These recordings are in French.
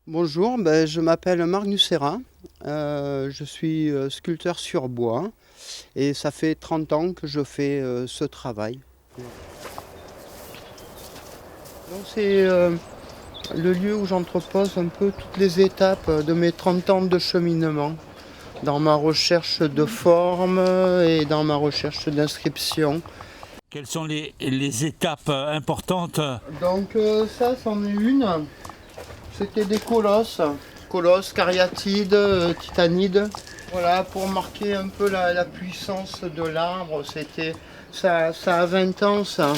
Bonjour, je m'appelle Marc Nucera, je suis sculpteur sur bois et ça fait 30 ans que je fais ce travail. Donc c'est le lieu où j'entrepose un peu toutes les étapes de mes 30 ans de cheminement, dans ma recherche de forme et dans ma recherche d'inscription. Quelles sont les étapes importantes? Ça, c'en est une. C'était des colosses, cariatides, titanides. Voilà, pour marquer un peu la puissance de l'arbre, ça a 20 ans, ça,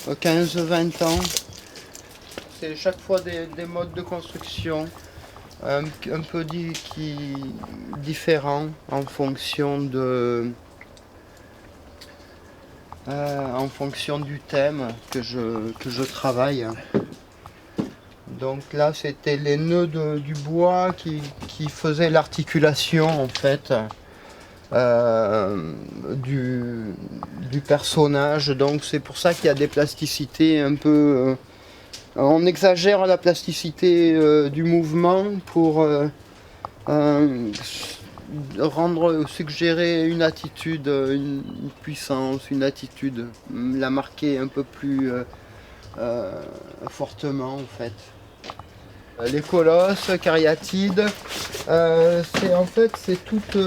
15-20 ans. C'est chaque fois des modes de construction un peu différents en fonction du thème que je travaille. Donc là, c'était les nœuds du bois qui faisaient l'articulation en fait du personnage. Donc c'est pour ça qu'il y a des plasticités un peu. On exagère la plasticité du mouvement pour suggérer une attitude, une puissance, une attitude, la marquer un peu plus fortement en fait. Les colosses, cariatides, c'est toute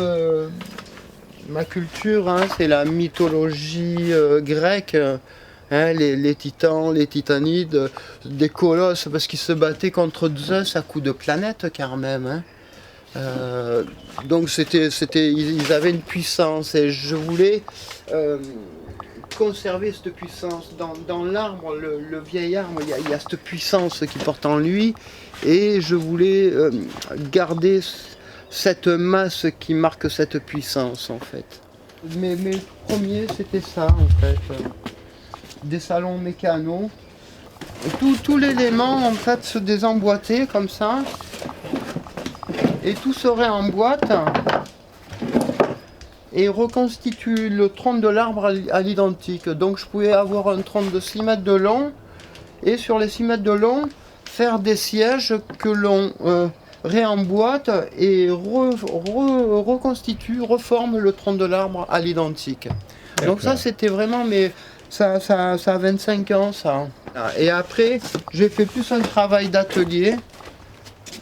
ma culture, hein, c'est la mythologie grecque, hein, les titans, les titanides, des colosses parce qu'ils se battaient contre Zeus à coups de planète quand même. Hein. Donc ils avaient une puissance et je voulais conserver cette puissance. Dans l'arbre, le vieil arbre, il y a cette puissance qui porte en lui et je voulais garder cette masse qui marque cette puissance en fait. Mes premiers c'était ça en fait, des salons mécanos. Tout l'élément en fait se désemboîtait comme ça et tout serait en boîte et reconstitue le tronc de l'arbre à l'identique. Donc je pouvais avoir un tronc de 6 mètres de long et sur les 6 mètres de long faire des sièges que l'on réemboîte et reconstitue, reforme le tronc de l'arbre à l'identique. Donc ça c'était vraiment, mais ça a 25 ans ça. Et après j'ai fait plus un travail d'atelier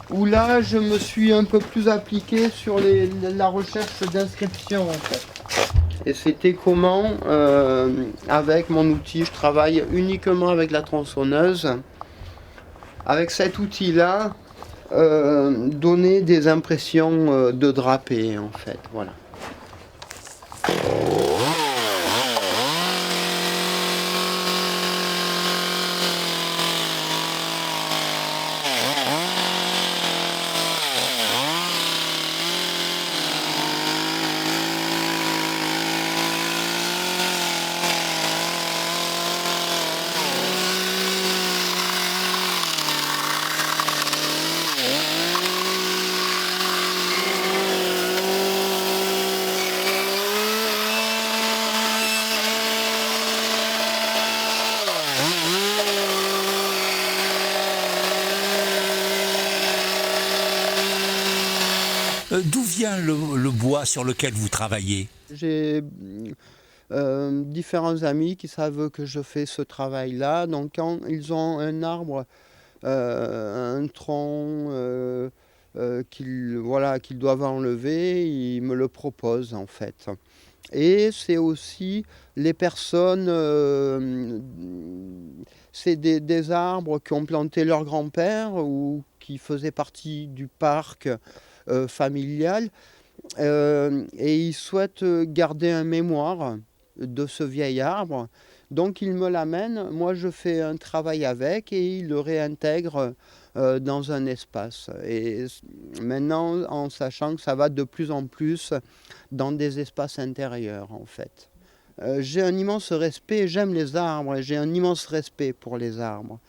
où là je me suis un peu plus appliqué sur la recherche d'inscription en fait. Et c'était comment, avec mon outil, je travaille uniquement avec la tronçonneuse. Avec cet outil-là, donner des impressions de drapé en fait. Voilà. D'où vient le bois sur lequel vous travaillez? J'ai différents amis qui savent que je fais ce travail-là. Donc quand ils ont un arbre, un tronc qu'ils doivent enlever, ils me le proposent en fait. Et c'est aussi les personnes, c'est des arbres qui ont planté leur grand-père ou qui faisaient partie du parc familial. Et ils souhaitent garder un mémoire de ce vieil arbre. Donc ils me l'amènent, moi je fais un travail avec et ils le réintègrent dans un espace. Et maintenant, en sachant que ça va de plus en plus dans des espaces intérieurs en fait. J'ai un immense respect, j'aime les arbres et j'ai un immense respect pour les arbres.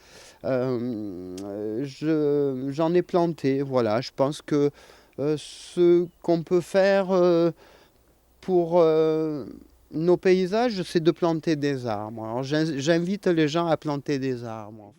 J'en ai planté, voilà. Je pense que ce qu'on peut faire pour nos paysages, c'est de planter des arbres. Alors j'invite les gens à planter des arbres.